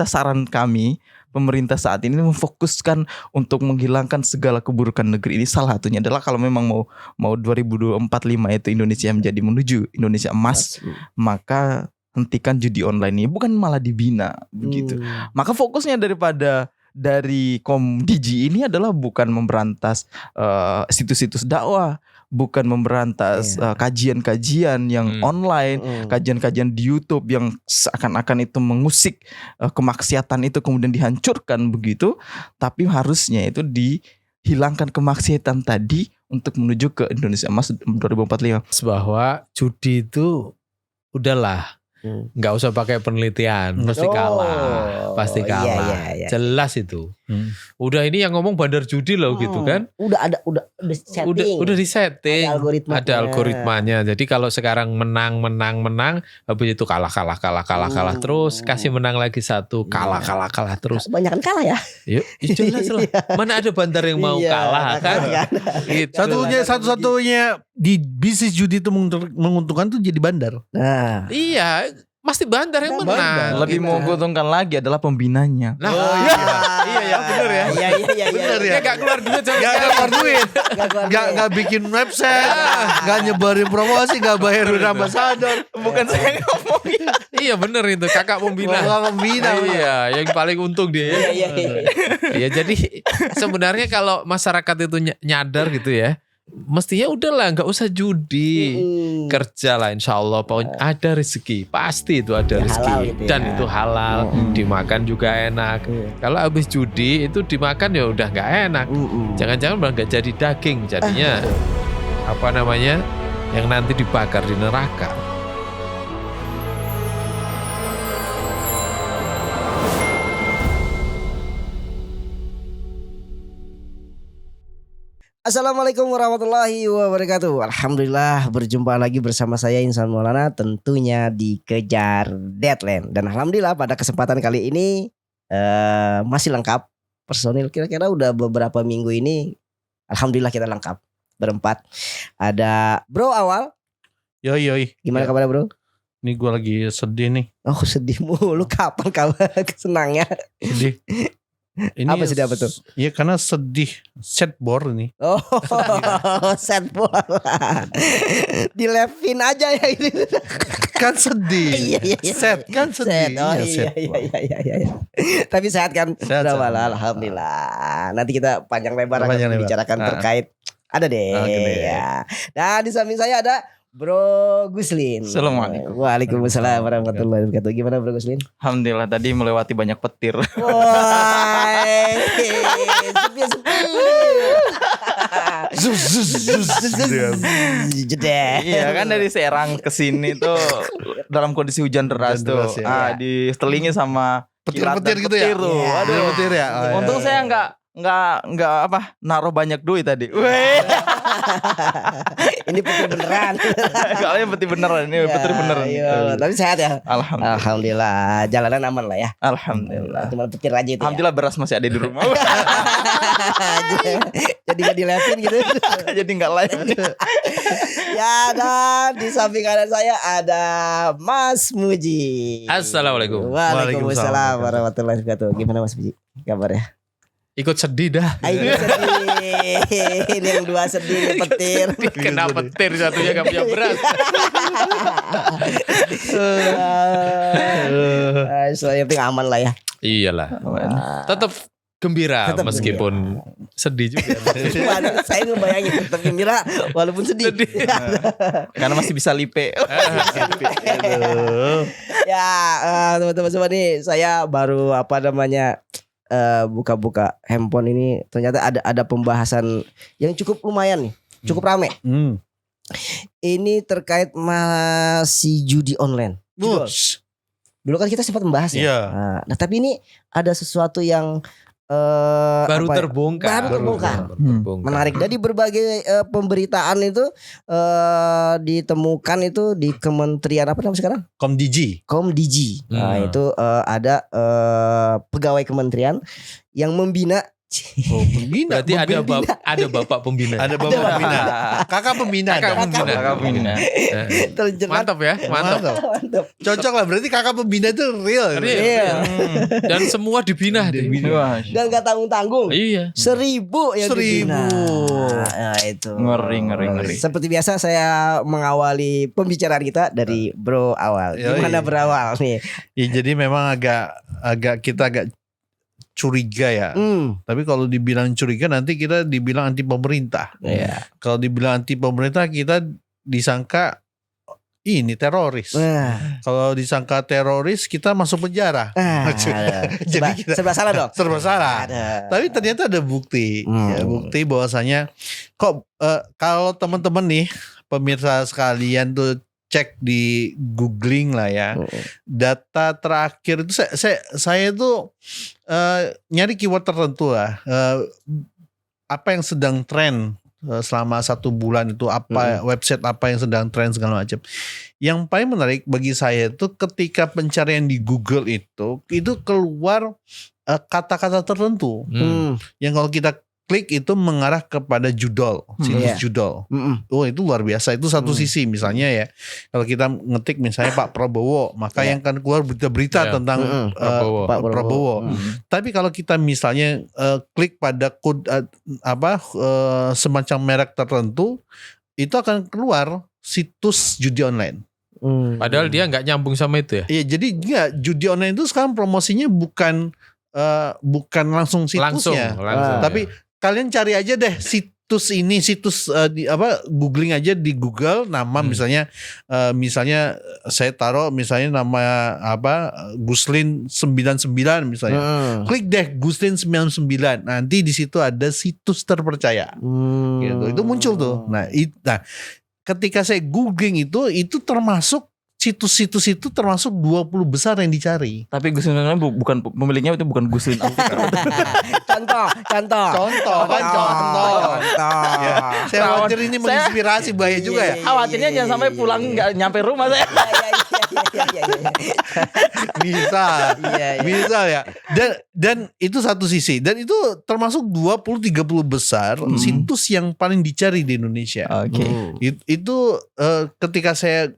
saran kami, pemerintah saat ini memfokuskan untuk menghilangkan segala keburukan negeri ini. Salah satunya adalah kalau memang mau 2045 itu Indonesia menjadi menuju Indonesia emas, maka hentikan judi online ini, bukan malah dibina begitu. Maka fokusnya dari Komdigi ini adalah bukan memberantas situs-situs dakwah, bukan memberantas kajian-kajian yang online, kajian-kajian di YouTube yang seakan-akan itu mengusik kemaksiatan itu kemudian dihancurkan begitu, tapi harusnya itu dihilangkan kemaksiatan tadi untuk menuju ke Indonesia Emas 2045. Bahwa judi itu udahlah, nggak usah pakai penelitian, pasti kalah, Iya. jelas itu. Udah ini yang ngomong bandar judi loh gitu kan? Udah setting. Udah disetting, Ada algoritmanya. Jadi kalau sekarang menang, habis itu kalah terus, kasih menang lagi satu, kalah terus. Banyakan kalah ya. Yuk, jelas lah. Mana ada bandar yang mau kalah kan? Gitu. Satu-satunya di bisnis judi itu menguntungkan tuh jadi bandar. Nah, Iya, pasti bandar yang menang. Lebih menguntungkan lagi adalah pembinanya. Nah, iya benar ya. Iya. Bener ya. Gak keluar duit, Gak keluar duit. Gak bikin website, gak nyebarin promosi, gak bayarin ambasador. Bukan saya ngomong. Iya bener itu, kakak pembina. Iya, yang paling untung dia. Iya, jadi sebenarnya kalau masyarakat itu nyadar gitu ya, mestinya udahlah nggak usah judi, kerja lah, insya Allah ada rezeki, pasti itu ada rezeki gitu dan ya. itu halal, dimakan juga enak. Kalau habis judi itu dimakan ya udah nggak enak, jangan-jangan malah nggak jadi daging, jadinya apa namanya yang nanti dibakar di neraka. Assalamualaikum warahmatullahi wabarakatuh. Alhamdulillah berjumpa lagi bersama saya Insan Maulana, tentunya di Kejar Deadline. Dan alhamdulillah pada kesempatan kali ini masih lengkap personil. Kira-kira udah beberapa minggu ini alhamdulillah kita lengkap berempat. Ada Bro Awal. Yoi. Gimana kabarnya Bro? Ini gue lagi sedih nih. Oh sedih mulu, kapan kabar senangnya? Sedih. Ini Apa sedih apa tuh? Iya karena sedih, sad bor ini. Oh, sad bola. Dilevin aja ya ini. Kan sedih. Iya. Sad kan sedih. Oh Sad. iya. Tapi sehat kan? Sehat. Alhamdulillah. Nanti kita panjang lebar akan Panjang lebar. membicarakan terkait ada deh. Oke deh. Ya. Nah di samping saya ada Bro Guslin. Assalamualaikum. Waalaikumsalam warahmatullahi wabarakatuh. Gimana Bro Guslin? Alhamdulillah tadi melewati banyak petir. Wah, jeda. Iya kan dari Serang ke sini tuh dalam kondisi hujan deras Hujan deras tuh. ya. Diselingi sama Petir-petir kilat dan gitu ya? petir tuh. Iya. Aduh. Petir ya. Oh, iya. Untung saya nggak naruh banyak duit tadi. Weh. Ini petir beneran. Kalau yang petir beneran ini petir beneran. Iya, tapi sehat ya. Alhamdulillah. Alhamdulillah, jalanan aman lah ya. Alhamdulillah. Cuma petir aja itu. Alhamdulillah beras masih ada di rumah. Ya. Jadi gak dilevin gitu. Jadi nggak live. Ya, dan di samping kanan saya ada Mas Muji. Assalamualaikum. Waalaikumsalam warahmatullahi wabarakatuh. Gimana Mas Muji kabarnya? Ikut sedih dah. Ayo sedih. Ini yang dua sedih petir. Kena petir, satunya gak punya beras. Soalnya penting aman lah ya. Iyalah. Tetap gembira Tetap meskipun sedih juga. Waduh, saya ngebayangin tetap gembira walaupun sedih. Karena masih bisa lipe. Ya teman-teman semua nih, saya baru buka-buka handphone ini, ternyata ada pembahasan yang cukup lumayan nih, cukup rame. Ini terkait masih judi online. Dulu kan kita sempat membahas ya. Iya. Nah tapi ini ada sesuatu yang Baru terbongkar. menarik. Dari berbagai pemberitaan itu ditemukan itu di Kementerian apa namanya sekarang? Komdigi. Nah itu ada pegawai kementerian yang membina Oh, pembina. Berarti ada bapak pembina. Ada bapak pembina. Kakak pembina. Kakak pembina. Terjerat. Mantap ya, mantap. Mantap. Cocok lah, berarti kakak pembina itu real. Iya. Dan semua dibina. Wah, Dan gak tanggung-tanggung. Iya. 1.000 yang 1.000. dibina. Nah, itu. Ngeri. Seperti biasa saya mengawali pembicaraan kita dari Bro awal. Yoi. Gimana berawal nih? Ya, jadi memang kita agak curiga ya. Tapi kalau dibilang curiga nanti kita dibilang anti pemerintah. Iya. Kalau dibilang anti pemerintah kita disangka ini teroris. Kalau disangka teroris kita masuk penjara. Jadi serba salah dong. serba salah. Ada. Tapi ternyata ada bukti. Ya, bukti bahwasanya kok kalau teman-teman nih pemirsa sekalian tuh cek di googling lah ya. Data terakhir itu saya tuh nyari keyword tertentu lah. Apa yang sedang tren selama 1 bulan itu, apa website apa yang sedang tren segala macam. Yang paling menarik bagi saya itu ketika pencarian di Google itu keluar kata-kata tertentu yang kalau kita klik itu mengarah kepada judul, situs judul. Oh, itu luar biasa. Itu satu sisi misalnya ya. Kalau kita ngetik misalnya Pak Prabowo, maka yang akan keluar berita-berita tentang Pak Prabowo. Tapi kalau kita misalnya klik pada semacam merek tertentu, itu akan keluar situs judi online. Padahal dia nggak nyambung sama itu ya. Iya, jadi enggak, judi online itu sekarang promosinya bukan langsung situsnya. Langsung Tapi kalian cari aja deh situs googling aja di Google nama misalnya saya taruh misalnya nama Guslin 99 misalnya. Klik deh Guslin 99. Nanti di situ ada situs terpercaya. Gitu. Itu muncul tuh. Nah, ketika saya googling itu termasuk situs-situs itu termasuk 20 besar yang dicari. Tapi Guslin bukan pemiliknya, itu bukan Guslin Alfikar. Contoh. Ya, saya khawatir ini menginspirasi, bahaya juga ya. Khawatirnya jangan sampai pulang nggak nyampe rumah saya. Bisa ya. Dan itu satu sisi. Dan itu termasuk 20-30 besar situs yang paling dicari di Indonesia. Oke. Itu ketika saya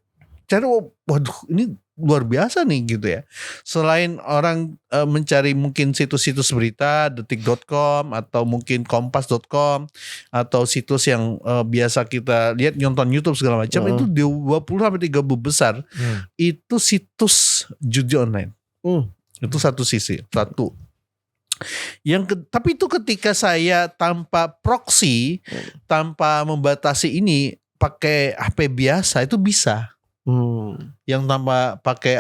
cari, waduh ini luar biasa nih gitu ya. Selain orang mencari mungkin situs-situs berita, detik.com atau mungkin kompas.com atau situs yang biasa kita lihat nonton YouTube segala macam, itu 20-30 besar itu situs judi online. Itu satu sisi, satu. Tapi itu ketika saya tanpa proxy, tanpa membatasi ini, pakai HP biasa itu bisa. Yang tanpa pakai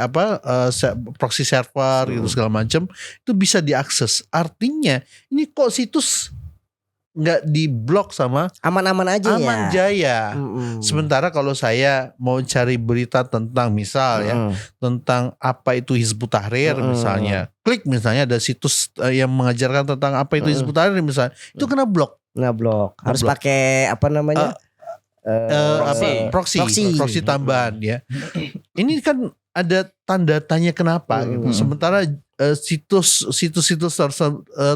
proxy server gitu segala macam itu bisa diakses. Artinya ini kok situs nggak diblok sama aman-aman aja Aman Jaya. Sementara kalau saya mau cari berita tentang misal ya tentang apa itu Hizbut Tahrir misalnya, klik misalnya ada situs yang mengajarkan tentang apa itu Hizbut Tahrir misalnya, itu kena blok. Harus pakai apa namanya? Proxy tambahan ya. Ini kan ada tanda tanya kenapa gitu. Sementara situs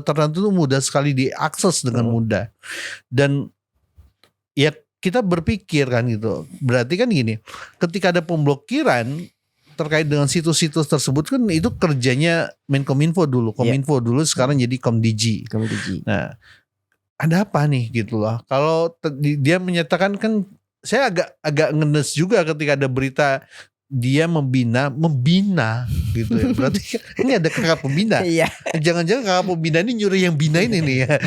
tertentu itu mudah sekali diakses dengan mudah. Dan ya kita berpikir kan gitu. Berarti kan gini, ketika ada pemblokiran terkait dengan situs-situs tersebut kan itu kerjanya Menkominfo dulu, Kominfo dulu, sekarang jadi Komdigi. Nah, ada apa nih gitu loh. Kalau dia menyatakan, kan saya agak ngenes juga ketika ada berita dia membina gitu ya. Berarti ini ada kakak pembina. Jangan-jangan kakak pembina ini nyuruh yang binain ini ya.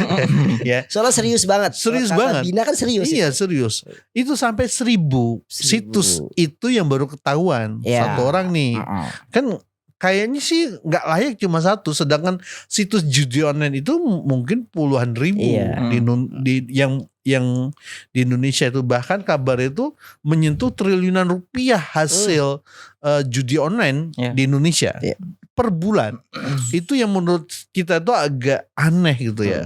Ya. Soalnya serius banget. Bina kan serius. Iya, serius. Itu sampai 1.000 situs itu yang baru ketahuan satu orang nih. Kan kayaknya sih nggak layak cuma satu, sedangkan situs judi online itu mungkin puluhan ribu yang di Indonesia itu, bahkan kabar itu menyentuh triliunan rupiah hasil judi online di Indonesia per bulan. Itu yang menurut kita itu agak aneh gitu ya,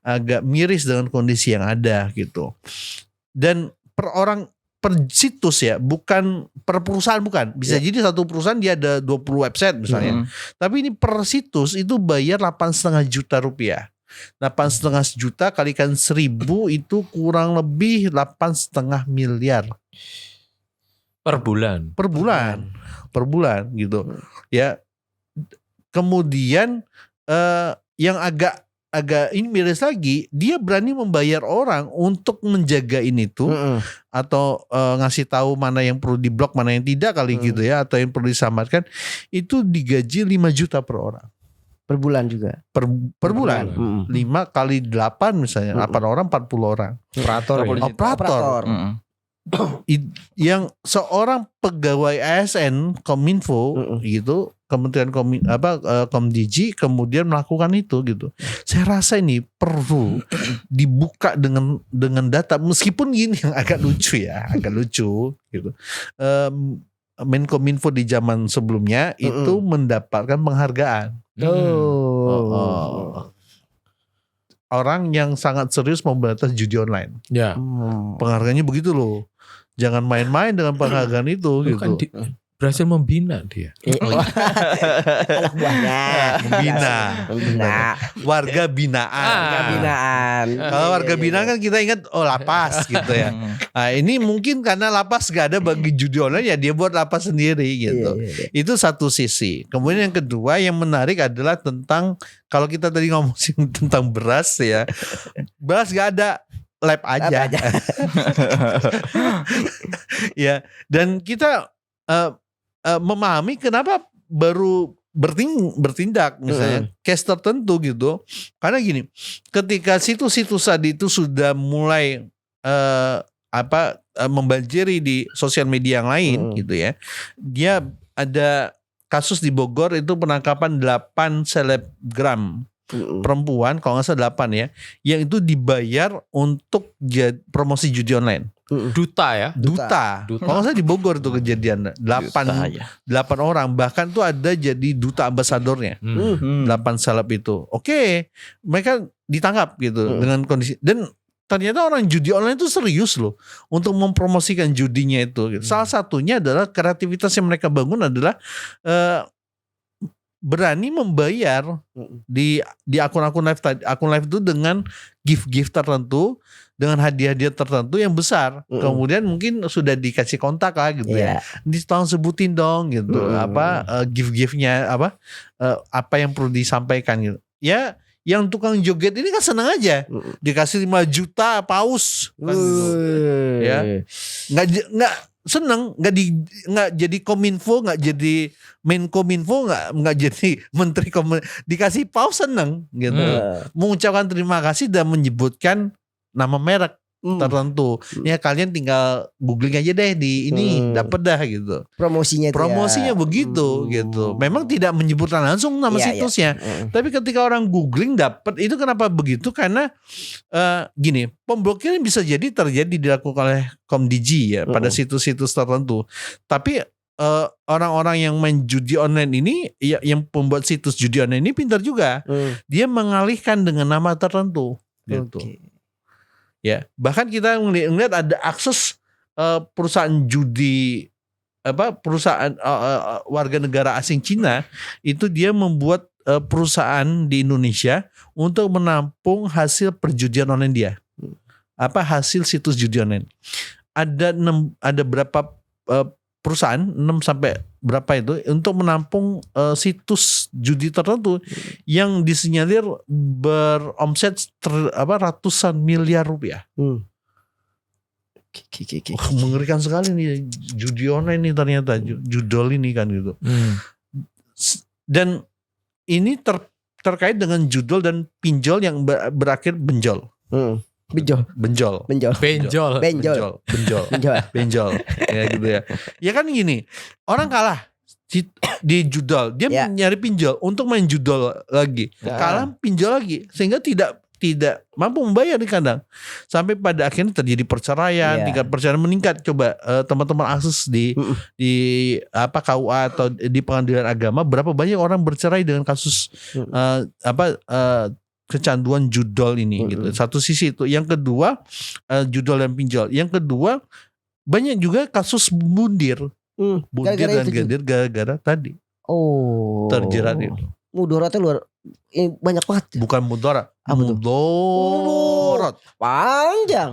agak miris dengan kondisi yang ada gitu. Dan per situs ya, bukan per perusahaan, bukan. Bisa jadi satu perusahaan dia ada 20 website misalnya. Tapi ini per situs itu bayar 8,5 juta rupiah. 8,5 juta kalikan 1.000 itu kurang lebih 8,5 miliar Per bulan. per bulan gitu ya. Kemudian yang agak ini miris lagi, dia berani membayar orang untuk menjaga ini tuh atau ngasih tahu mana yang perlu diblok, mana yang tidak kali gitu ya, atau yang perlu diselamatkan, itu digaji 5 juta per orang. Per bulan juga. Per bulan. 5 kali 8 misalnya, 8 orang 40 orang. Operator. Yang seorang pegawai ASN Kominfo gitu, Kementerian Komdigi kemudian melakukan itu gitu. Saya rasa ini perlu dibuka dengan data, meskipun gini yang agak lucu gitu. Menkominfo di zaman sebelumnya itu mendapatkan penghargaan. Orang yang sangat serius memberantas judi online. Ya. Penghargaannya begitu loh. Jangan main-main dengan penghargaan itu gitu. Kan berhasil membina dia. Anak buahnya. Membina. Warga binaan. Kalau warga binaan kan kita ingat lapas gitu ya. Nah, ini mungkin karena lapas gak ada bagi judi online, ya dia buat lapas sendiri gitu. Itu satu sisi. Kemudian yang kedua yang menarik adalah tentang, kalau kita tadi ngomongin tentang beras ya. Beras gak ada, lab aja. Ya, dan kita memahami kenapa baru bertindak misalnya case tertentu gitu. Karena gini, ketika situs-situs tadi itu sudah mulai membanjiri di sosial media yang lain gitu ya. Dia ada kasus di Bogor itu penangkapan 8 selebgram perempuan, kalau nggak salah 8 ya, yang itu dibayar untuk promosi judi online. Duta. Kalau nggak salah di Bogor itu kejadian 8 orang, bahkan tuh ada jadi duta ambasadornya. 8 seleb itu. Oke, mereka ditangkap gitu dengan kondisi, dan ternyata orang judi online itu serius loh untuk mempromosikan judinya itu. Salah satunya adalah kreativitas yang mereka bangun adalah berani membayar di akun-akun live itu dengan gift tertentu, dengan hadiah-hadiah tertentu yang besar. Kemudian mungkin sudah dikasih kontak lah gitu ya. Tolong sebutin dong gitu gift-giftnya apa yang perlu disampaikan gitu. Ya, yang tukang joget ini kan senang aja. Dikasih 5 juta paus kan gitu. Ya. Nggak seneng, nggak jadi Kominfo, nggak jadi Menkominfo, nggak jadi Menteri dikasih paus seneng gitu. Mengucapkan terima kasih dan menyebutkan nama merek tertentu. Ya kalian tinggal googling aja deh di ini, dapat dah gitu. Promosinya begitu gitu. Memang tidak menyebutkan langsung nama situsnya. Tapi ketika orang googling dapat, itu kenapa begitu? Karena gini, pemblokiran bisa jadi terjadi dilakukan oleh Komdigi ya pada situs-situs tertentu. Tapi orang-orang yang main judi online ini, yang pembuat situs judi online ini pintar juga. Dia mengalihkan dengan nama tertentu gitu. Ya, bahkan kita ngelihat ada akses perusahaan judi, perusahaan warga negara asing Cina itu dia membuat perusahaan di Indonesia untuk menampung hasil perjudian online dia. Hasil situs judi online. Ada berapa perusahaan, 6 sampai berapa itu untuk menampung situs judi tertentu yang disinyalir beromset ratusan miliar rupiah. Mengerikan sekali nih judi online ini ternyata, judol ini kan gitu. Dan ini terkait dengan judol dan pinjol yang berakhir benjol. Benjol. Ya gitu ya. Ya kan gini, orang kalah di judol, dia nyari pinjol untuk main judol lagi. Kalah pinjol lagi, sehingga tidak mampu membayar nih kadang. Sampai pada akhirnya terjadi perceraian, tingkat perceraian meningkat. Coba teman-teman akses di KUA atau di pengadilan agama, berapa banyak orang bercerai dengan kasus kecanduan judol ini gitu. Satu sisi itu. Yang kedua judol dan pinjol. Yang kedua banyak juga kasus bundir dan gadir gara-gara tadi terjerat itu. Mudaratnya banyak banget. Bukan mudarat. Apa tuh? Mudarat. Panjang.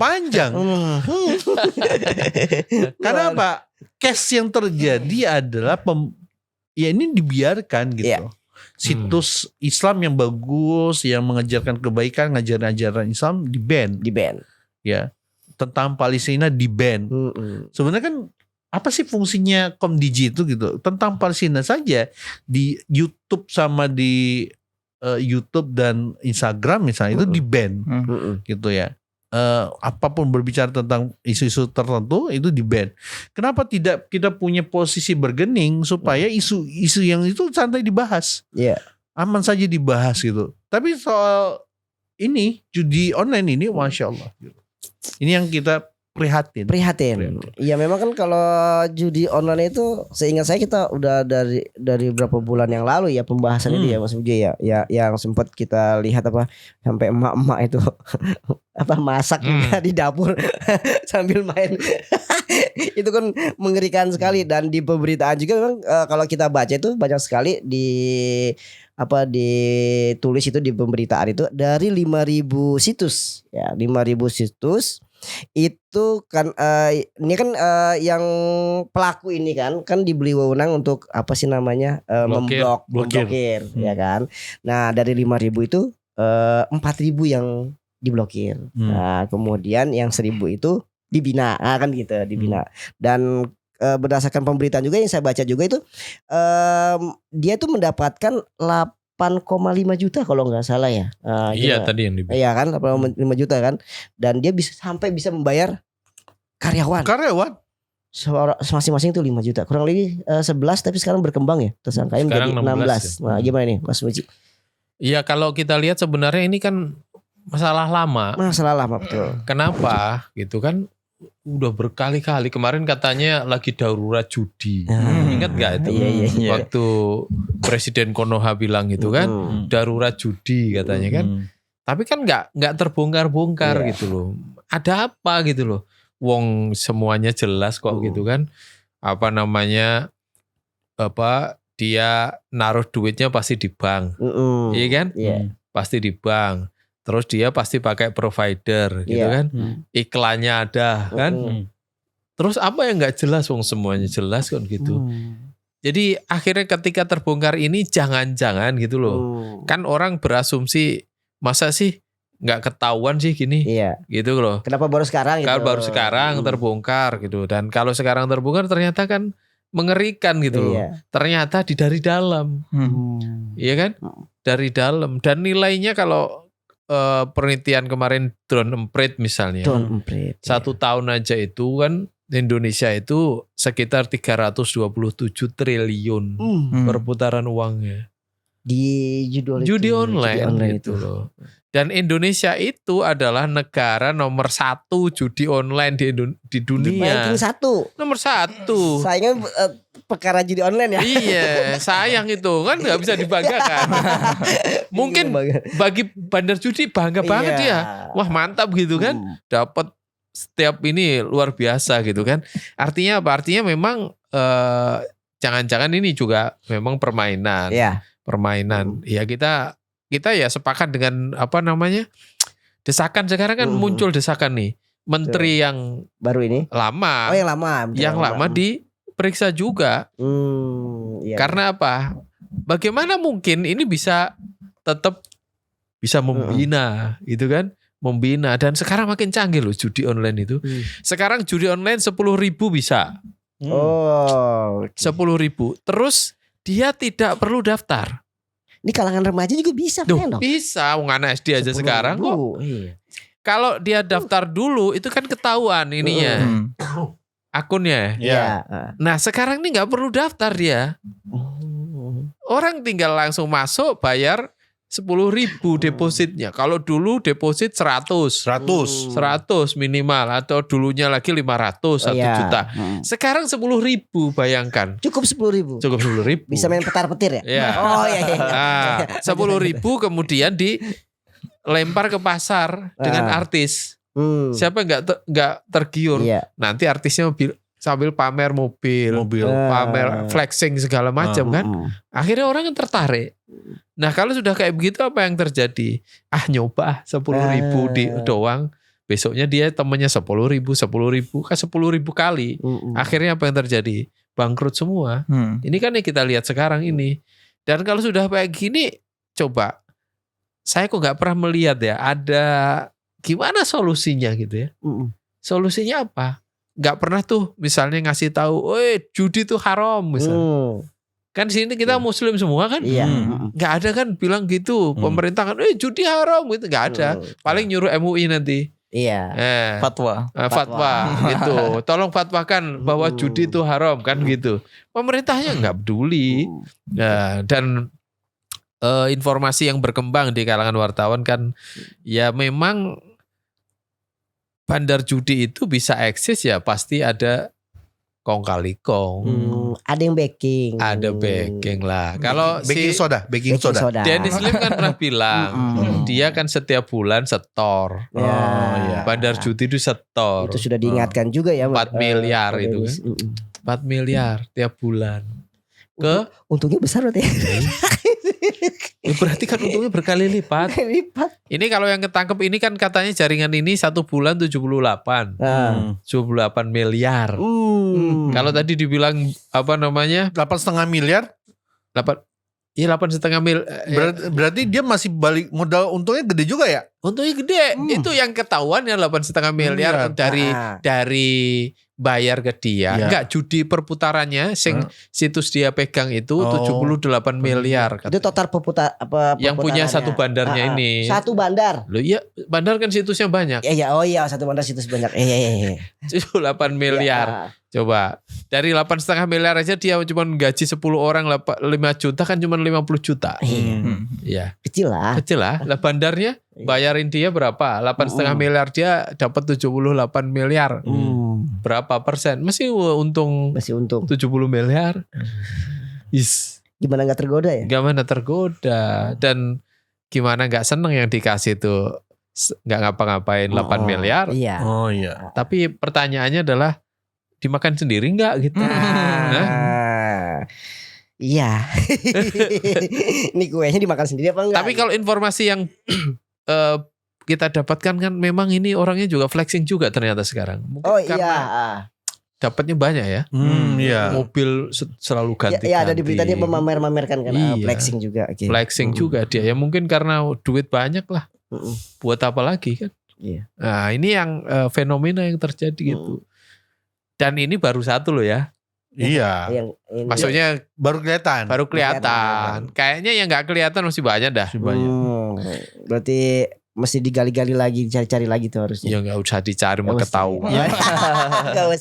Karena apa? Case yang terjadi adalah ya ini dibiarkan gitu. Iya. Situs Islam yang bagus, yang mengajarkan kebaikan, ngajaran-ajaran Islam di ban. Ya. Tentang Palestina di ban. Sebenarnya kan apa sih fungsinya Komdigi itu gitu? Tentang Palestina saja di YouTube sama di YouTube dan Instagram misalnya itu di ban gitu ya. Apapun berbicara tentang isu-isu tertentu itu di ban. Kenapa tidak kita punya posisi bergening supaya isu-isu yang itu santai dibahas, aman saja dibahas gitu. Tapi soal ini judi online ini, masya Allah, ini yang kita prihatin. Iya memang kan kalau judi online itu seingat saya kita udah dari berapa bulan yang lalu ya pembahasan itu ya Mas Puji ya yang sempat kita lihat apa sampai emak-emak itu apa masak juga di dapur sambil main. Itu kan mengerikan sekali dan di pemberitaan juga memang kalau kita baca itu banyak sekali ditulis itu di pemberitaan itu dari 5.000 situs ya 5.000 situs itu kan ini kan yang pelaku ini kan diberi wewenang untuk apa sih namanya memblokir ya kan. Nah dari 5.000 itu 4.000 yang diblokir. Nah kemudian yang 1.000 itu dibina kan gitu dibina. Dan berdasarkan pemberitaan juga yang saya baca juga itu dia tuh mendapatkan 8,5 juta kalau nggak salah ya. Iya tadi yang dibilang. Iya kan 8,5 juta kan. Dan dia sampai bisa membayar karyawan. Masing-masing itu 5 juta. Kurang lebih 11 tapi sekarang berkembang ya. Tersangkanya menjadi 16. Nah gimana nih Mas Muji? Iya kalau kita lihat sebenarnya ini kan masalah lama. Betul. Kenapa gitu kan? Udah berkali-kali kemarin katanya lagi darurat judi. Ingat gak itu? Iya. Waktu Presiden Konoha bilang gitu kan, darurat judi katanya kan. Tapi kan nggak terbongkar-bongkar gitu loh. Ada apa gitu loh? Wong semuanya jelas kok gitu kan. Apa namanya? Dia naruh duitnya pasti di bank. Iya kan? Pasti di bank. Terus dia pasti pakai provider gitu kan. Iklannya ada kan. Terus apa yang gak jelas wong semuanya jelas kan gitu. Jadi akhirnya ketika terbongkar ini jangan-jangan gitu loh. Kan orang berasumsi masa sih gak ketahuan sih gini. Gitu loh. Kenapa baru sekarang gitu. Kalau baru sekarang terbongkar gitu. Dan kalau sekarang terbongkar ternyata kan mengerikan gitu loh. Ternyata dari dalam. Iya kan? Dari dalam. Dan nilainya kalau penelitian kemarin Drone Emprit misalnya. 1 tahun aja itu kan Indonesia itu sekitar 327 triliun perputaran uangnya. Di judi online gitu loh. Dan Indonesia itu adalah negara nomor 1 judi online di dunia. Ranking 1. Nomor 1. Sayangnya perkara judi online ya. Iya, sayang itu kan nggak bisa dibanggakan. Mungkin bagi bandar judi bangga banget ya. Wah mantap gitu kan, dapat setiap ini luar biasa gitu kan. Artinya apa? Artinya memang jangan-jangan ini juga memang permainan. Permainan. Ya kita ya sepakat dengan apa namanya desakan sekarang kan muncul desakan nih. Menteri yang baru ini lama. Oh yang lama. Yang lama diperiksa juga. Karena apa? Bagaimana mungkin ini bisa tetap bisa membina gitu kan? Membina dan sekarang makin canggih loh judi online itu. Sekarang judi online 10.000 bisa. 10.000. Terus dia tidak perlu daftar. Ini kalangan remaja juga bisa kan dong? Bisa, wong anak SD aja sekarang kok. Kalau dia daftar dulu itu kan ketahuan ininya. Akunnya. Nah sekarang ini gak perlu daftar dia. Orang tinggal langsung masuk bayar 10.000 depositnya. Kalau dulu deposit 100 minimal atau dulunya lagi 500 1 juta. Sekarang 10.000 bayangkan. Cukup 10.000. Cukup 10.000. Bisa main petar-petir ya? Iya. Oh iya. Nah, 10.000 kemudian dilempar ke pasar dengan artis. Siapa nggak tergiur? Nanti artisnya sambil pamer mobil, pamer flexing segala macam kan. Akhirnya orang yang tertarik. Nah kalau sudah kayak begitu apa yang terjadi? Nyoba 10.000 doang. Besoknya dia temennya 10.000 kan 10.000 kali. Akhirnya apa yang terjadi? Bangkrut semua. Ini kan yang kita lihat sekarang ini. Dan kalau sudah kayak gini, coba. Saya kok nggak pernah melihat ya ada gimana solusinya gitu ya. Solusinya apa? Nggak pernah tuh misalnya ngasih tahu, judi itu haram misalnya. Kan di sini kita Muslim semua kan, nggak ada kan bilang gitu. Pemerintah kan, judi haram gitu, nggak ada. Paling nyuruh MUI nanti. Iya. Fatwa gitu. Tolong fatwakan bahwa judi itu haram kan gitu. Pemerintahnya nggak peduli. Dan informasi yang berkembang di kalangan wartawan kan, ya memang bandar judi itu bisa eksis ya pasti ada kong kali kong. Ada yang backing. Ada backing lah. Kalau baking soda. Dennis Lim kan pernah bilang dia kan setiap bulan setor. Bandar judi itu setor. Itu sudah diingatkan juga ya. 4 miliar itu kan. 4 miliar tiap bulan. Untungnya besar berarti. Berarti kan untungnya berkali lipat. Ini kalau yang ketangkep ini kan katanya jaringan ini 1 bulan 78 miliar. Kalau tadi dibilang apa namanya 8,5 miliar. 8,5 miliar. Berarti dia masih balik modal, untungnya gede juga ya. Untungnya gede. Itu yang ketahuan ya 8,5 miliar dari bayar ke dia. Enggak, judi perputarannya situs dia pegang itu 78 miliar. Itu total yang punya satu bandarnya ini. Satu bandar. Loh iya, bandar kan situsnya banyak. Satu bandar situs banyak. 8 miliar. Coba, dari 8,5 miliar aja dia cuma gaji 10 orang 5 juta kan cuma 50 juta. Iya. Kecil lah. Lah bandarnya bayarin dia berapa? 8,5 miliar, dia dapat 78 miliar. Berapa persen? Masih untung 70 miliar. Gimana gak tergoda ya? Gimana tergoda. Dan gimana gak seneng yang dikasih tuh gak ngapa-ngapain 8 miliar. Iya. Tapi pertanyaannya adalah dimakan sendiri gak gitu? Iya. Ini kuenya dimakan sendiri apa enggak? Tapi kalau informasi yang kita dapatkan kan memang ini orangnya juga flexing juga ternyata sekarang. Mungkin karena dapatnya banyak ya. Mobil selalu ganti-ganti. Iya, ada di berita dia memamer-mamerkan kan. Flexing juga. Flexing juga dia. Ya mungkin karena duit banyak lah. Buat apa lagi kan? Iya. Nah ini yang fenomena yang terjadi gitu. Dan ini baru satu loh ya. Iya. Maksudnya baru kelihatan. Kayaknya yang nggak kelihatan masih banyak dah. Berarti mesti digali-gali lagi, cari-cari lagi tuh harusnya. Ya nggak usah dicari, mau ketahuan.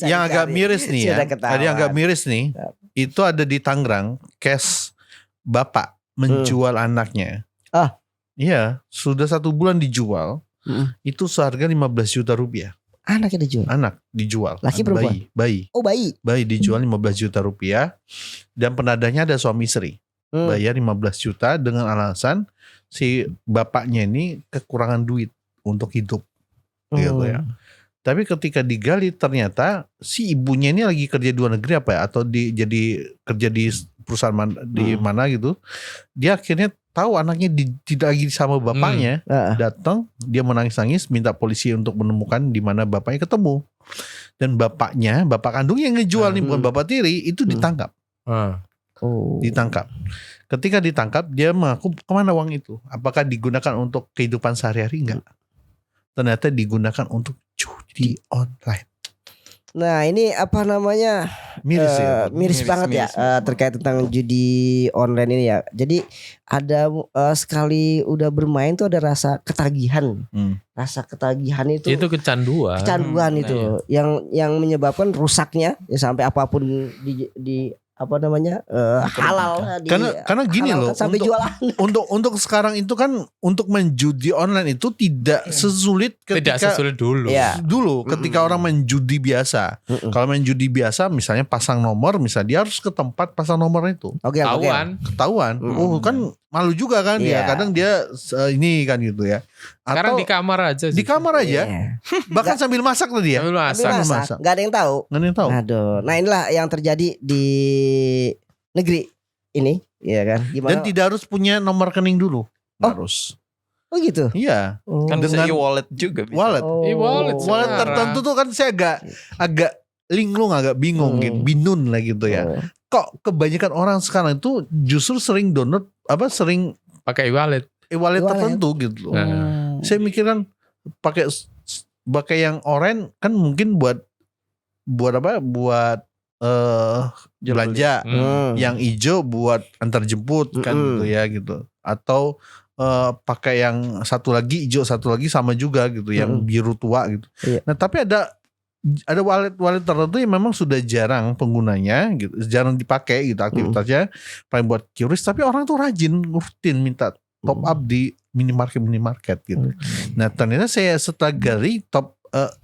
Yang agak miris nih ya. Tadi agak miris nih. Itu ada di Tangerang, case bapak menjual anaknya. Iya, sudah 1 bulan dijual. Itu seharga 15 juta rupiah. Anaknya dijual? Anak dijual. Laki perempuan? Bayi. Oh bayi? Bayi dijual 15 juta rupiah. Dan penadanya ada suami istri. Bayar 15 juta dengan alasan si bapaknya ini kekurangan duit untuk hidup. Gitu ya. Tapi ketika digali ternyata si ibunya ini lagi kerja di luar negeri apa ya? Atau jadi kerja di perusahaan di mana gitu. Dia akhirnya tahu anaknya tidak lagi sama bapaknya, datang dia menangis-nangis minta polisi untuk menemukan di mana bapaknya ketemu. Dan bapaknya, bapak kandungnya yang ngejual nih bukan bapak tiri, itu ditangkap. Ditangkap. Ketika ditangkap dia mengaku kemana uang itu? Apakah digunakan untuk kehidupan sehari-hari? Enggak. Ternyata digunakan untuk judi online. Nah ini apa namanya miris banget ya terkait tentang judi online ini ya. Jadi ada sekali udah bermain tuh ada rasa ketagihan. Rasa ketagihan itu kecanduan. Kecanduan itu yang menyebabkan rusaknya ya sampai apapun di apa namanya halal karena gini loh sampai jualan. Untuk sekarang itu kan untuk menjudi online itu tidak sesulit ketika dulu. Dulu ketika orang menjudi biasa. Kalau menjudi biasa misalnya pasang nomor, misalnya dia harus ke tempat pasang nomor itu. Ketahuan. Kan malu juga kan ya. Kadang dia ini kan gitu ya. Sekarang di kamar aja sih. Di kamar aja. Bahkan sambil masak tadi ya. Sambil masak. Gak ada yang tahu. Aduh. Nah inilah yang terjadi di negeri ini, ya kan? Gimana? Dan tidak harus punya nomor rekening dulu. Nggak harus. Oh gitu. Iya. Kan bisa Dengan e-wallet juga bisa. Wallet. E-wallet Wallet sekarang. tertentu tuh kan saya agak linglung, agak bingung gitu, binun lah gitu ya. Kok kebanyakan orang sekarang itu justru sering download sering pakai e-wallet. e-wallet tertentu gitu loh. Saya mikir kan pakai yang oranye kan mungkin buat belanja, yang hijau buat antar jemput kan gitu ya gitu. Atau pakai yang satu lagi hijau, satu lagi sama juga gitu, yang biru tua gitu. Iya. Nah, tapi ada wallet tertentu yang memang sudah jarang penggunanya gitu, jarang dipakai gitu aktivitasnya, paling buat QRIS, tapi orang tuh rajin rutin minta top up di minimarket gitu. Nah, ternyata saya setelah gali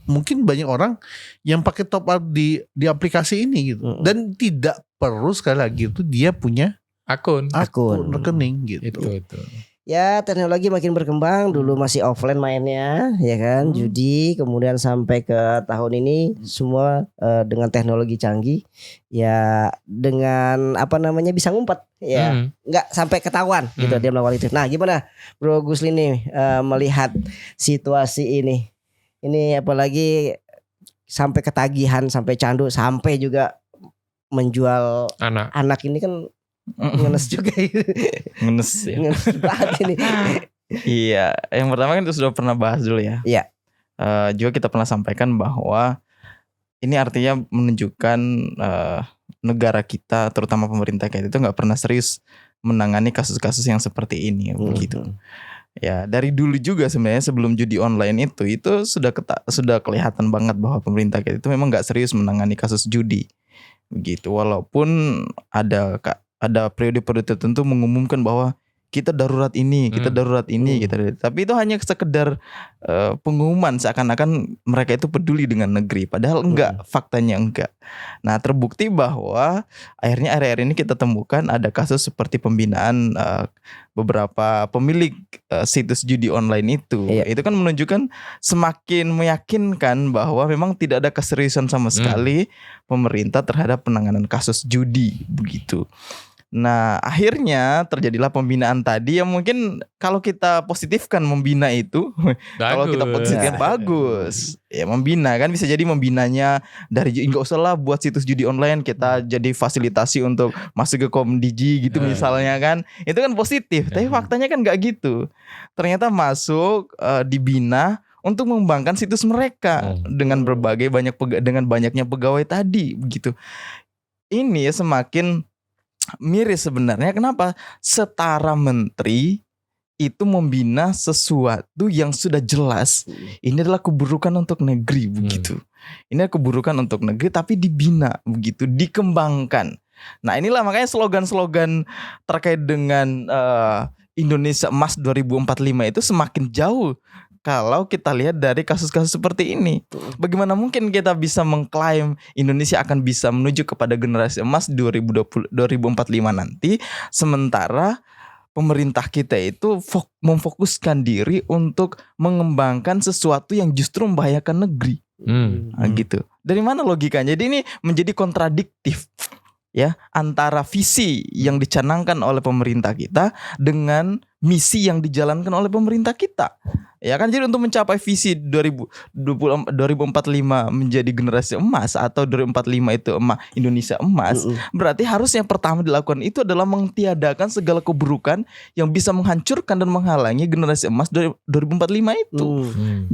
mungkin banyak orang yang pakai top up di aplikasi ini gitu, dan tidak perlu sekali lagi itu dia punya Akun rekening gitu. Itu. Ya, teknologi makin berkembang. Dulu masih offline mainnya, ya kan, judi. Kemudian sampai ke tahun ini semua dengan teknologi canggih. Ya, dengan bisa ngumpet, ya, nggak sampai ketahuan gitu dia melakukan itu. Nah, gimana, Bro Gusli nih melihat situasi ini? Ini apalagi sampai ketagihan, sampai candu, sampai juga menjual anak ini kan. Ngenes juga itu. Ngenes ya. Ngenes banget ini. Iya, yang pertama kan itu sudah pernah bahas dulu ya. Iya. Juga kita pernah sampaikan bahwa ini artinya menunjukkan negara kita, terutama pemerintah kita itu nggak pernah serius menangani kasus-kasus yang seperti ini, begitu. Ya, dari dulu juga sebenarnya sebelum judi online itu sudah kelihatan banget bahwa pemerintah kita itu memang nggak serius menangani kasus judi, begitu. Walaupun ada periode-periode tertentu mengumumkan bahwa kita darurat ini, kita darurat ini, tapi itu hanya sekedar pengumuman, seakan-akan mereka itu peduli dengan negeri, padahal enggak, faktanya enggak. Nah, terbukti bahwa akhirnya area-area ini kita temukan ada kasus seperti pembinaan beberapa pemilik situs judi online itu. Itu kan menunjukkan, semakin meyakinkan bahwa memang tidak ada keseriusan sama sekali pemerintah terhadap penanganan kasus judi, begitu. Nah, akhirnya terjadilah pembinaan tadi yang mungkin kalau kita positifkan membina itu, kalau kita positifkan bagus, ya membina kan bisa jadi membinanya dari nggak usah lah buat situs judi online, kita jadi fasilitasi untuk masuk ke Komdigi gitu misalnya kan, itu kan positif. Tapi faktanya kan nggak gitu. Ternyata masuk dibina untuk mengembangkan situs mereka dengan dengan banyaknya pegawai tadi, begitu. Ini semakin miris sebenarnya. Kenapa? Setara menteri itu membina sesuatu yang sudah jelas ini adalah keburukan untuk negeri, begitu. Ini adalah keburukan untuk negeri, tapi dibina, begitu, dikembangkan. Nah, inilah makanya slogan-slogan terkait dengan Indonesia Emas 2045 itu semakin jauh kalau kita lihat dari kasus-kasus seperti ini. Bagaimana mungkin kita bisa mengklaim Indonesia akan bisa menuju kepada generasi emas 2045 nanti, sementara pemerintah kita itu memfokuskan diri untuk mengembangkan sesuatu yang justru membahayakan negeri. Gitu. Dari mana logikanya? Jadi ini menjadi kontradiktif, ya, antara visi yang dicanangkan oleh pemerintah kita dengan misi yang dijalankan oleh pemerintah kita. Ya kan, jadi untuk mencapai visi 2045 menjadi generasi emas atau 2045 itu Indonesia emas, berarti harusnya pertama dilakukan itu adalah mentiadakan segala keburukan yang bisa menghancurkan dan menghalangi generasi emas 2045 itu.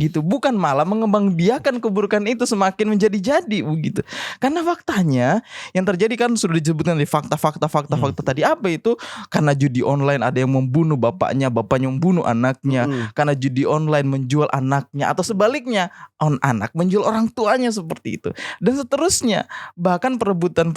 Gitu, bukan malah mengembangbiakan keburukan itu semakin menjadi-jadi, begitu. Karena faktanya yang terjadi kan sudah disebutkan di fakta tadi, apa itu? Karena judi online ada yang membunuh bapaknya membunuh anaknya, karena judi online menjual anaknya, atau sebaliknya anak menjual orang tuanya, seperti itu, dan seterusnya. Bahkan perebutan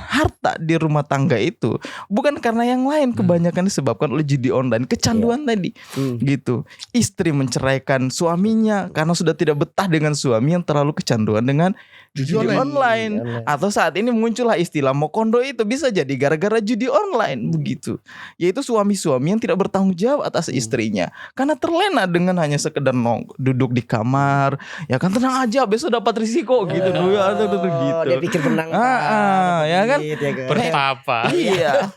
harta di rumah tangga itu bukan karena yang lain, kebanyakan disebabkan oleh judi online, kecanduan tadi, gitu. Istri menceraikan suaminya karena sudah tidak betah dengan suami yang terlalu kecanduan dengan judi online. Atau saat ini muncullah istilah mokondo, itu bisa jadi gara-gara judi online begitu. Yaitu suami-suami yang tidak bertanggung jawab atas istrinya karena terlena dengan hanya sekedar duduk di kamar, ya kan, tenang aja besok dapat risiko gitu. Gitu. Dia pikir menang. Ya kan? Berpapa. Iya.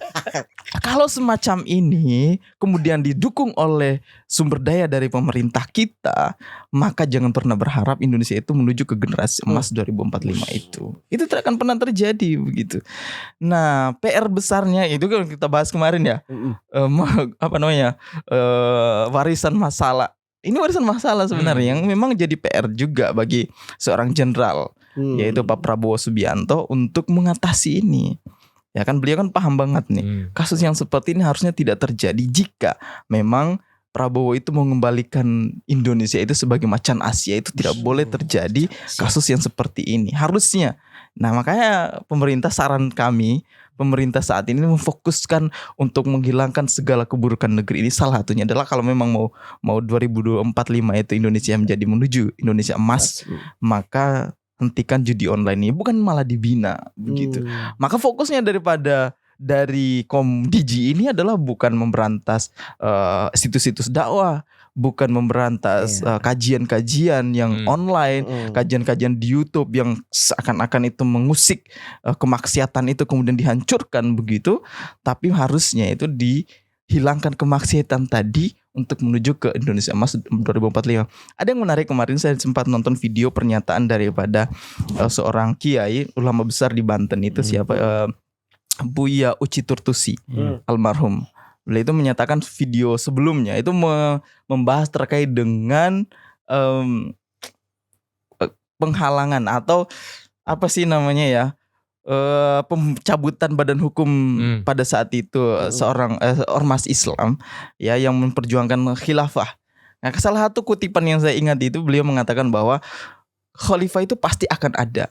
Kalau semacam ini kemudian didukung oleh sumber daya dari pemerintah kita, maka jangan pernah berharap Indonesia itu menuju ke generasi emas 2045 itu. Itu tidak akan pernah terjadi begitu. Nah, PR besarnya itu kan kita bahas kemarin ya. Warisan masalah. Ini warisan masalah sebenarnya yang memang jadi PR juga bagi seorang jenderal, yaitu Pak Prabowo Subianto untuk mengatasi ini. Ya kan, beliau kan paham banget nih, kasus yang seperti ini harusnya tidak terjadi jika memang Prabowo itu mau mengembalikan Indonesia itu sebagai macan Asia. Itu tidak boleh terjadi kasus yang seperti ini harusnya. Nah, makanya saran kami, pemerintah saat ini memfokuskan untuk menghilangkan segala keburukan negeri ini. Salah satunya adalah kalau memang mau 2045 itu Indonesia menjadi menuju Indonesia emas, maka hentikan judi online ini, bukan malah dibina begitu. Maka fokusnya dari Komdigi ini adalah bukan memberantas situs-situs dakwah, bukan memberantas kajian-kajian yang online, kajian-kajian di YouTube yang seakan-akan itu mengusik kemaksiatan itu kemudian dihancurkan begitu, tapi harusnya itu dihilangkan kemaksiatan tadi untuk menuju ke Indonesia Emas 2045. Ada yang menarik, kemarin saya sempat nonton video pernyataan daripada seorang kiai ulama besar di Banten itu, siapa, Buya Uci Turtusi, almarhum. Beliau itu menyatakan video sebelumnya itu membahas terkait dengan penghalangan atau apa sih namanya ya, pencabutan badan hukum pada saat itu seorang ormas Islam ya yang memperjuangkan khilafah. Nah, salah satu kutipan yang saya ingat itu beliau mengatakan bahwa khalifah itu pasti akan ada.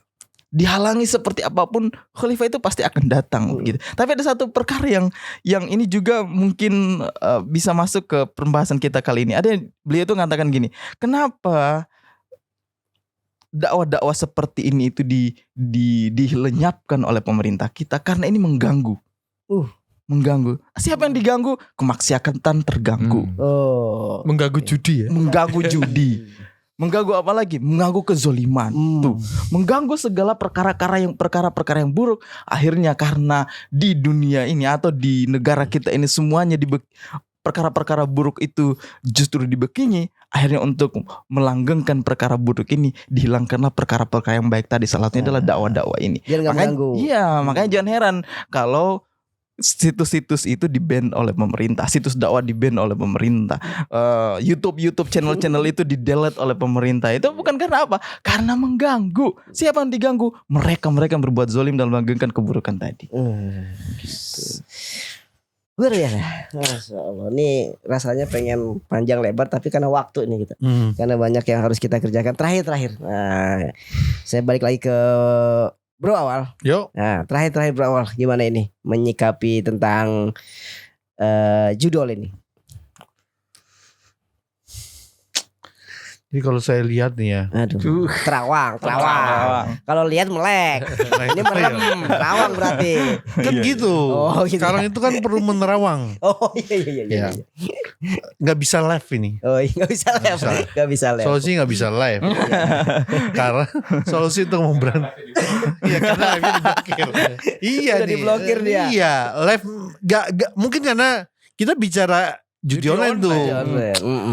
Dihalangi seperti apapun, khalifah itu pasti akan datang gitu. Tapi ada satu perkara yang ini juga mungkin bisa masuk ke pembahasan kita kali ini. Beliau itu mengatakan gini, kenapa dakwah-dakwah seperti ini itu dilenyapkan oleh pemerintah kita? Karena ini mengganggu. Mengganggu. Siapa yang diganggu? Kemaksiatan terganggu. Mengganggu judi ya? Mengganggu judi. Mengganggu apa lagi? Mengganggu kezoliman. Tuh, mengganggu segala perkara-perkara yang buruk. Akhirnya karena di dunia ini atau di negara kita ini semuanya perkara-perkara buruk itu justru dibekingi. Akhirnya untuk melanggengkan perkara buruk ini, dihilangkanlah perkara-perkara yang baik tadi. Salah satunya adalah dakwah-dakwah ini. Makanya jangan heran kalau situs-situs itu di-ban oleh pemerintah, situs dakwah di-ban oleh pemerintah, YouTube channel-channel itu di-delete oleh pemerintah. Itu bukan karena apa? Karena mengganggu. Siapa yang diganggu? Mereka yang berbuat zalim dan melanggengkan keburukan tadi. Luar biasa. Masya Allah. Ini rasanya pengen panjang lebar, tapi karena waktu nih kita, karena banyak yang harus kita kerjakan. Terakhir. Nah, saya balik lagi ke Bro Awal. Yuk. Nah, terakhir Bro Awal, gimana ini menyikapi tentang judul ini? Jadi kalau saya lihat nih ya, aduh, terawang. Kalau lihat melek, ini merem, terawang berarti. Kan gitu. Sekarang itu kan perlu menerawang. Iya. Nggak bisa live ini. Nggak bisa live. Solusi nggak bisa live. Karena solusi untuk memberantas. Iya, karena live diblokir. Iya nih. Diblokir dia. Iya, live nggak mungkin karena kita bicara judi online tuh.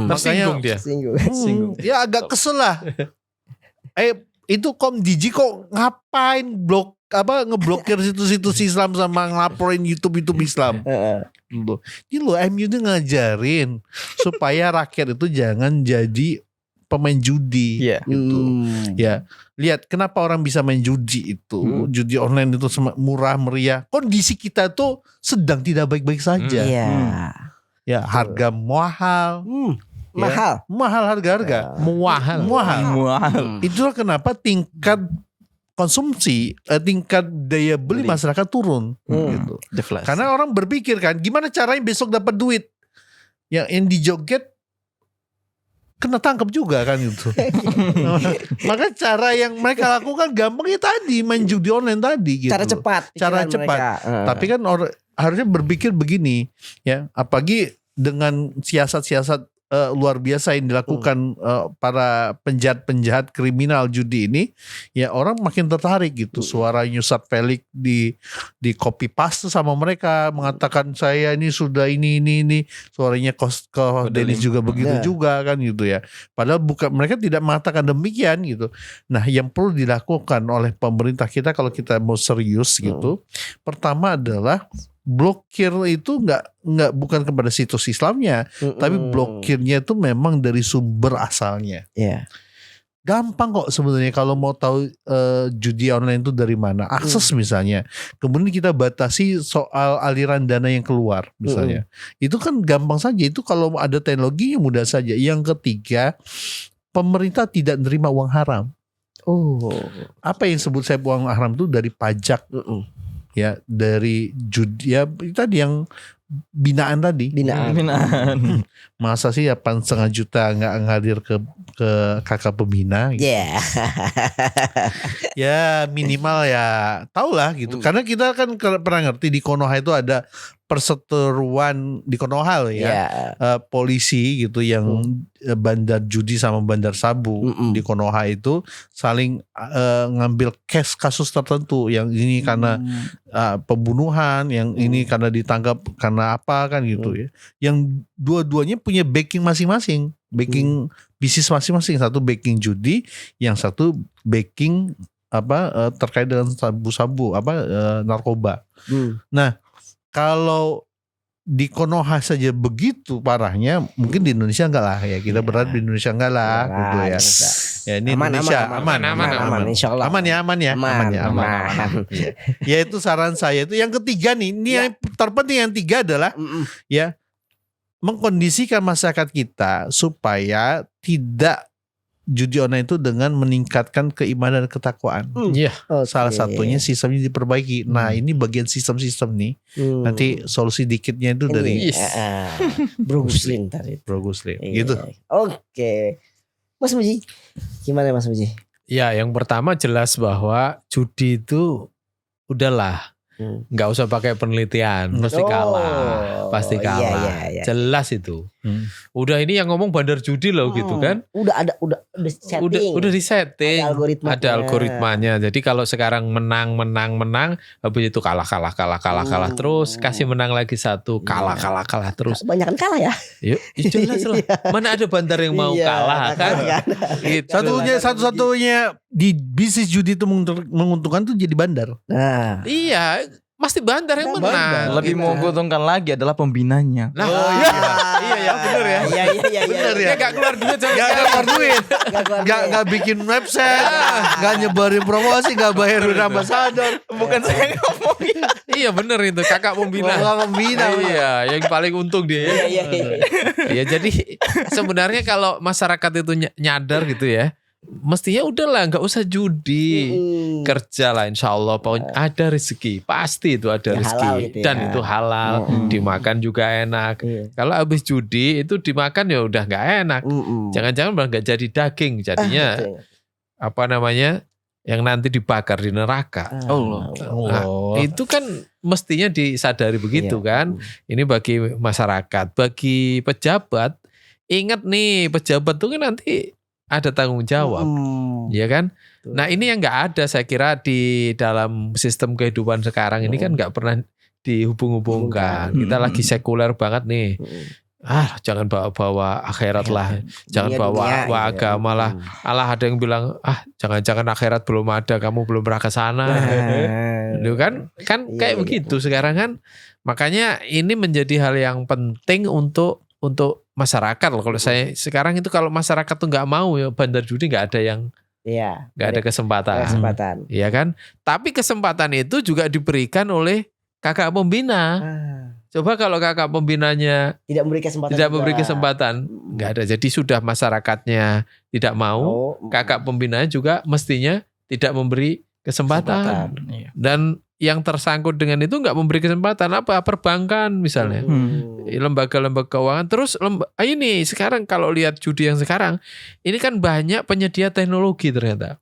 Tersinggung dia. Ya agak kesel lah. Itu Komdigi kok ngapain ngeblokir situs-situs Islam sama ngelaporin YouTube Islam. Ini loh MU itu ngajarin supaya rakyat itu jangan jadi pemain judi gitu. Ya, lihat kenapa orang bisa main judi itu. Judi online itu murah meriah. Kondisi kita tuh sedang tidak baik-baik saja. Ya, harga mahal. Mahal harga. Mahal. Itulah kenapa tingkat konsumsi, tingkat daya beli masyarakat turun gitu. Karena orang berpikir kan, gimana caranya besok dapat duit? Yang dijoget kena tangkap juga kan gitu. Maka cara yang mereka lakukan gampangnya tadi main judi online tadi gitu. Cara cepat. Cara pikiran cepat. mereka. Tapi kan harusnya berpikir begini ya, apalagi dengan siasat-siasat luar biasa yang dilakukan para penjahat-penjahat kriminal judi ini, ya orang makin tertarik gitu. Suara Nusat Felix di copy paste sama mereka, mengatakan saya ini sudah ini. Suaranya Dennis juga begitu juga kan gitu ya. Padahal mereka tidak mengatakan demikian gitu. Nah, yang perlu dilakukan oleh pemerintah kita kalau kita mau serius gitu, pertama adalah blokir itu bukan kepada situs Islamnya, tapi blokirnya itu memang dari sumber asalnya. Iya. Gampang kok sebenarnya kalau mau tahu judi online itu dari mana, akses misalnya. Kemudian kita batasi soal aliran dana yang keluar misalnya. Itu kan gampang saja, itu kalau ada teknologinya mudah saja. Yang ketiga, pemerintah tidak menerima uang haram. Apa yang disebut saya uang haram itu dari pajak. Ya, dari judi ya tadi yang binaan tadi. Binaan. Masa sih 8,5 juta nggak ngadir ke kakak pembina gitu. Ya minimal ya tahulah gitu. Karena kita kan pernah ngerti di Konoha itu ada perseteruan di Konoha loh ya. Polisi gitu yang bandar judi sama bandar sabu di Konoha itu saling ngambil kasus tertentu, yang ini karena pembunuhan, yang ini karena ditangkap karena apa kan gitu ya. Yang dua-duanya punya backing masing-masing, backing bisnis masing-masing. Satu backing judi, yang satu backing terkait dengan sabu-sabu narkoba. Nah, kalau di Konoha saja begitu parahnya, mungkin di Indonesia enggak lah ya. Kita berharap di Indonesia enggak lah gitu ya. Ya ini Indonesia aman. Insyaallah. Aman ya. Ya itu saran saya itu. Yang ketiga nih, ini yang terpenting yang tiga adalah ya mengkondisikan masyarakat kita supaya tidak judi online itu dengan meningkatkan keimanan dan ketakwaan. Salah satunya sistemnya diperbaiki. Nah, ini bagian sistem-sistem nih. Nanti solusi dikitnya itu dari Bro Guslin tadi. Bro Guslin. Gitu. Oke. Mas Muji, gimana Mas Muji? Ya, yang pertama jelas bahwa judi itu udahlah, nggak usah pakai penelitian, pasti kalah, Iya. jelas itu. Udah ini yang ngomong bandar judi loh gitu kan? Udah setting. Udah disetting, Ada ada algoritmanya. Jadi kalau sekarang menang, habis itu kalah terus, kasih menang lagi satu, kalah terus. Banyakan kalah ya? Yuk, jelas lah. Mana ada bandar yang mau kalah kan? Gitu. Satu-satunya di bisnis judi itu menguntungkan tuh jadi bandar. Nah, Iya, pasti bandar yang menang. Lebih menguntungkan lagi adalah pembinanya. Nah, iya bener ya. Iya. Bener ya. Gak keluar duit sama Gak sekali. keluar duit. Gak bikin website, gak nyebarin promosi, gak bayarin ambassador. Bukan saya ngomongin. Iya bener itu, kakak pembina. Iya, yang paling untung dia ya. Iya, jadi sebenarnya kalau masyarakat itu nyadar gitu ya, mestinya udahlah nggak usah judi, kerja lah, insya Allah ada rezeki, pasti itu ada Ya, rezeki halal gitu ya. dan itu halal, dimakan juga enak. Kalau habis judi itu dimakan ya udah nggak enak, jangan-jangan malah nggak jadi daging, jadinya yang nanti dibakar di neraka. Allah. Nah, itu kan mestinya disadari begitu kan. Ini bagi masyarakat, bagi pejabat, ingat nih pejabat tuh kan nanti ada tanggung jawab, ya kan? Nah ini yang nggak ada saya kira di dalam sistem kehidupan sekarang ini kan nggak pernah dihubung-hubungkan. Kita lagi sekuler banget nih. Jangan bawa-bawa akhirat lah, jangan bawa agama lah. Allah ada yang bilang jangan-jangan akhirat belum ada, kamu belum pernah ke sana. Itu kan kayak begitu sekarang kan. Makanya ini menjadi hal yang penting untuk masyarakat loh. Kalau saya sekarang itu kalau masyarakat tuh nggak mau ya bandar judi nggak ada yang nggak ada kesempatan. Iya kan? Tapi kesempatan itu juga diberikan oleh kakak pembina. Coba kalau kakak pembinanya tidak memberi kesempatan, nggak ada. Jadi sudah masyarakatnya tidak mau, kakak pembinanya juga mestinya tidak memberi kesempatan. Dan yang tersangkut dengan itu nggak memberi kesempatan apa perbankan misalnya, lembaga-lembaga keuangan. Terus ini sekarang kalau lihat judi yang sekarang, ini kan banyak penyedia teknologi ternyata.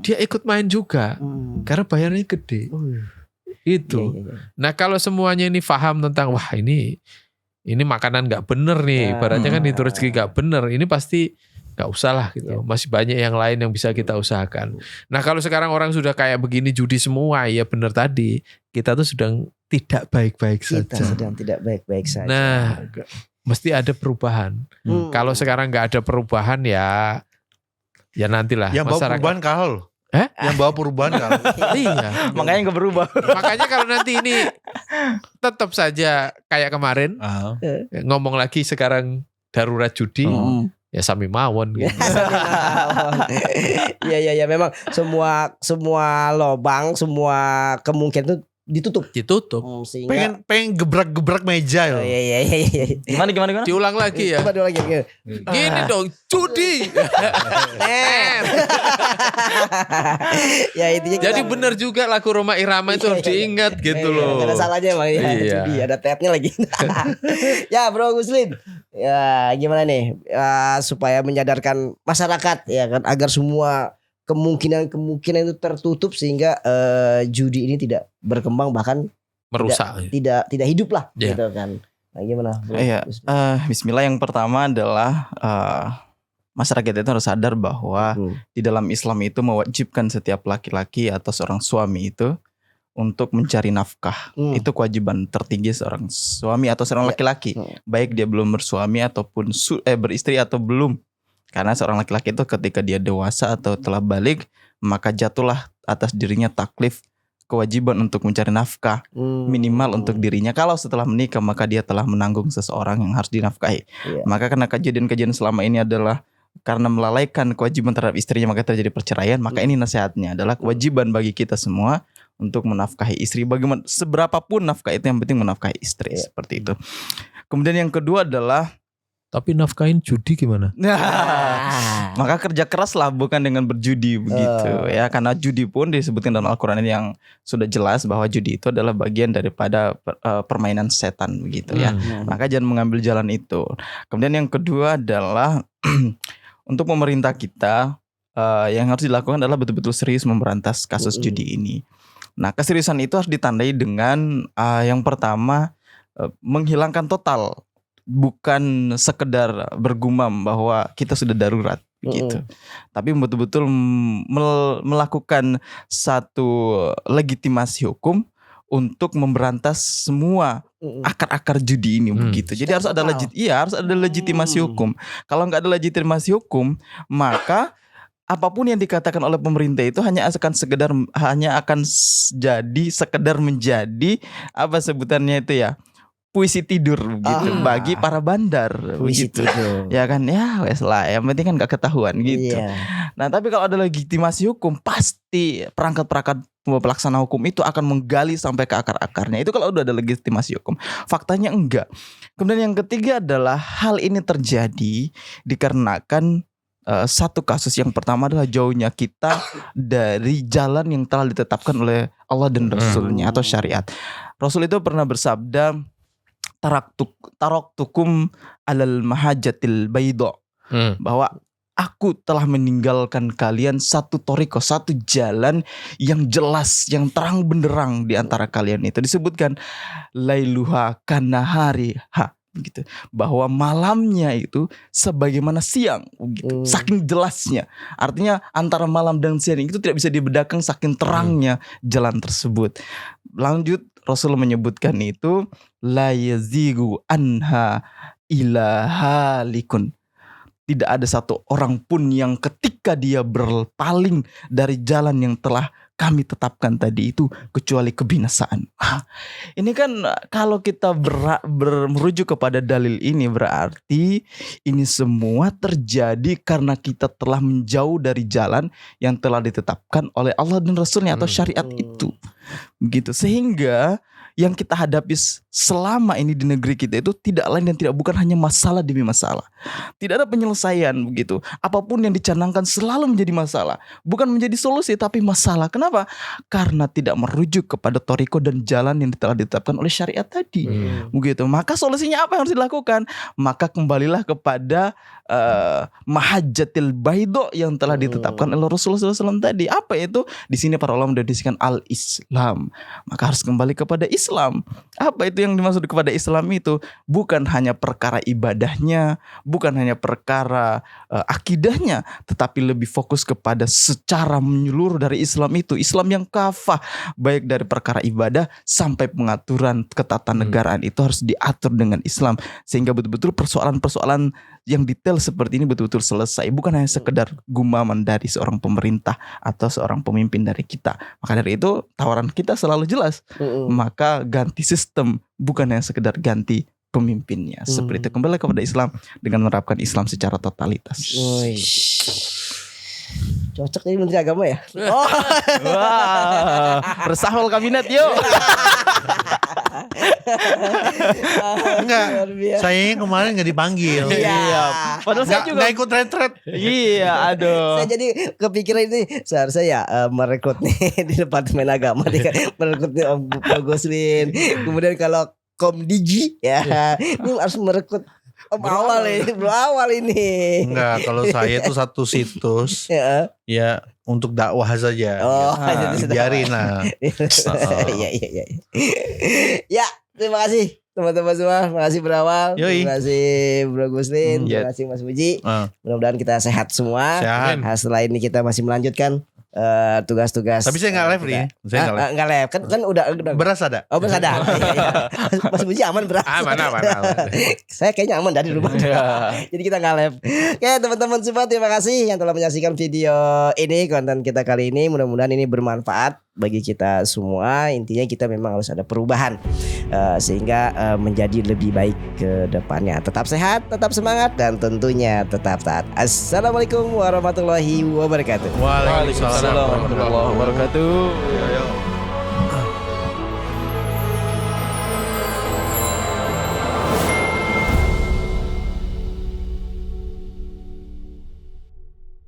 Dia ikut main juga karena bayarnya gede. Itu. Nah kalau semuanya ini paham tentang wah ini makanan nggak bener nih, ibaratnya kan itu rezeki nggak bener, ini pasti gak usah lah gitu. Masih banyak yang lain yang bisa kita usahakan. Nah kalau sekarang orang sudah kayak begini judi semua, ya benar tadi. Kita tuh sedang tidak baik-baik saja. Kita sedang tidak baik-baik saja. Nah mesti ada perubahan. Kalau sekarang gak ada perubahan ya nantilah. Yang bawa perubahan kalah loh. Yang bawa perubahan kalah. Iya. Makanya gak berubah. Makanya kalau nanti ini tetap saja kayak kemarin. Ngomong lagi sekarang darurat judi. Ya sami mawon gitu. Ya memang semua lobang, semua kemungkinan itu ditutup. Sehingga pengen gebrak meja loh. Iya. Gimana? Diulang lagi ya. Coba diulang lagi. Gini dong, judi. Ya intinya jadi benar juga lagu Roma Irama itu harus diingat gitu loh. Gak ada salahnya Bang. Judi, ada tabnya lagi. Ya Bro Guslin. Ya gimana nih supaya menyadarkan masyarakat ya kan agar semua kemungkinan itu tertutup sehingga judi ini tidak berkembang bahkan merusak tidak hidup lah gitu kan. Nah, gimana Bro? Iya. Bismillah, yang pertama adalah masyarakat itu harus sadar bahwa di dalam Islam itu mewajibkan setiap laki-laki atau seorang suami itu untuk mencari nafkah. Itu kewajiban tertinggi seorang suami atau seorang laki-laki. Baik dia belum bersuami ataupun beristri atau belum. Karena seorang laki-laki itu ketika dia dewasa atau telah balik, maka jatuhlah atas dirinya taklif kewajiban untuk mencari nafkah minimal untuk dirinya. Kalau setelah menikah maka dia telah menanggung seseorang yang harus dinafkahi. Maka karena kejadian-kejadian selama ini adalah karena melalaikan kewajiban terhadap istrinya maka terjadi perceraian. Maka ini nasihatnya adalah kewajiban bagi kita semua untuk menafkahi istri. Bagaimana seberapapun nafkah itu, yang penting menafkahi istri, seperti itu. Kemudian yang kedua adalah tapi nafkahin judi gimana? Maka kerja keras lah, bukan dengan berjudi begitu ya. Karena judi pun disebutkan dalam Al-Quran ini yang sudah jelas bahwa judi itu adalah bagian daripada permainan setan begitu ya. Maka jangan mengambil jalan itu. Kemudian yang kedua adalah untuk pemerintah kita yang harus dilakukan adalah betul-betul serius memberantas kasus judi ini. Nah keseriusan itu harus ditandai dengan yang pertama menghilangkan total, bukan sekedar bergumam bahwa kita sudah darurat gitu. Tapi betul-betul melakukan satu legitimasi hukum untuk memberantas semua akar-akar judi ini begitu. Jadi harus ada harus ada legitimasi hukum. Kalau nggak ada legitimasi hukum, maka apapun yang dikatakan oleh pemerintah itu hanya akan jadi sekedar menjadi apa sebutannya itu ya, puisi tidur begitu bagi para bandar begitu. Ya kan, ya wes lah, yang penting kan gak ketahuan gitu. Nah tapi kalau ada legitimasi hukum, pasti perangkat-perangkat pelaksana hukum itu akan menggali sampai ke akar-akarnya. Itu kalau udah ada legitimasi hukum. Faktanya enggak. Kemudian yang ketiga adalah hal ini terjadi dikarenakan satu kasus. Yang pertama adalah jauhnya kita dari jalan yang telah ditetapkan oleh Allah dan Rasulnya atau syariat. Rasul itu pernah bersabda, taraktukum alal mahajatil bayda, bahwa aku telah meninggalkan kalian satu thariqah, satu jalan yang jelas, yang terang benderang di antara kalian itu. Disebutkan lailuha kanahariha, gitu, bahwa malamnya itu sebagaimana siang gitu. Saking jelasnya, artinya antara malam dan siang itu tidak bisa dibedakan saking terangnya jalan tersebut. Lanjut Rasul menyebutkan itu la yazigu anha ila halikun. Tidak ada satu orang pun yang ketika dia berpaling dari jalan yang telah kami tetapkan tadi itu kecuali kebinasaan. Ini kan kalau kita merujuk kepada dalil ini, berarti ini semua terjadi karena kita telah menjauh dari jalan yang telah ditetapkan oleh Allah dan Rasulnya atau syariat itu. Begitu. Sehingga yang kita hadapi selama ini di negeri kita itu tidak lain dan tidak bukan hanya masalah demi masalah. Tidak ada penyelesaian begitu. Apapun yang dicanangkan selalu menjadi masalah. Bukan menjadi solusi tapi masalah. Kenapa? Karena tidak merujuk kepada toriko dan jalan yang telah ditetapkan oleh syariat tadi. Begitu. Maka solusinya apa yang harus dilakukan? Maka kembalilah kepada mahajjatil baidho yang telah ditetapkan oleh Rasulullah SAW tadi. Apa itu? Di sini para ulama mendedikasikan al-Islam. Maka harus kembali kepada Islam. Apa itu yang dimaksud kepada Islam itu? Bukan hanya perkara ibadahnya, bukan hanya perkara akidahnya, tetapi lebih fokus kepada secara menyeluruh dari Islam itu. Islam yang kafah, baik dari perkara ibadah sampai pengaturan ketatanegaraan itu harus diatur dengan Islam, sehingga betul-betul persoalan-persoalan yang detail seperti ini betul-betul selesai, bukan hanya sekedar gumaman dari seorang pemerintah atau seorang pemimpin dari kita. Maka dari itu tawaran kita selalu jelas, maka ganti sistem, bukan hanya sekedar ganti pemimpinnya. Seperti itu, kembali kepada Islam dengan menerapkan Islam secara totalitas. Cocok jadi Menteri Agama ya? Wah, reshuffle kabinet yuk. Enggak, sayangnya kemarin gak dipanggil. Iya. Padahal saya juga gak ikut retret. Iya, aduh. Saya jadi kepikiran ini seharusnya ya merekrut nih di Departemen Agama nih, merekrut nih Om Goswin. Kemudian kalau Komdigi ya, ini harus merekrut awal ini. Enggak, kalau saya itu satu situs ya untuk dakwah saja. Biarin lah. Iya. Ya, terima kasih teman-teman semua. Terima kasih berawal. Terima kasih Bro Gusrin. Terima kasih Mas Puji. Mudah-mudahan kita sehat semua. Sehat. Setelah ini kita masih melanjutkan tugas-tugas. Tapi saya nggak live nih. Saya nggak live. Kan udah. Beras ada. Oh, beras ada. Mas Puji aman beras. Aman. Saya kayaknya aman dari rumah. Jadi kita nggak live. Oke teman-teman semua, terima kasih yang telah menyaksikan video ini, konten kita kali ini. Mudah-mudahan ini bermanfaat bagi kita semua. Intinya kita memang harus ada perubahan sehingga menjadi lebih baik ke depannya. Tetap sehat, tetap semangat, dan tentunya tetap taat. Assalamualaikum warahmatullahi wabarakatuh. Waalaikumsalam warahmatullahi wabarakatuh.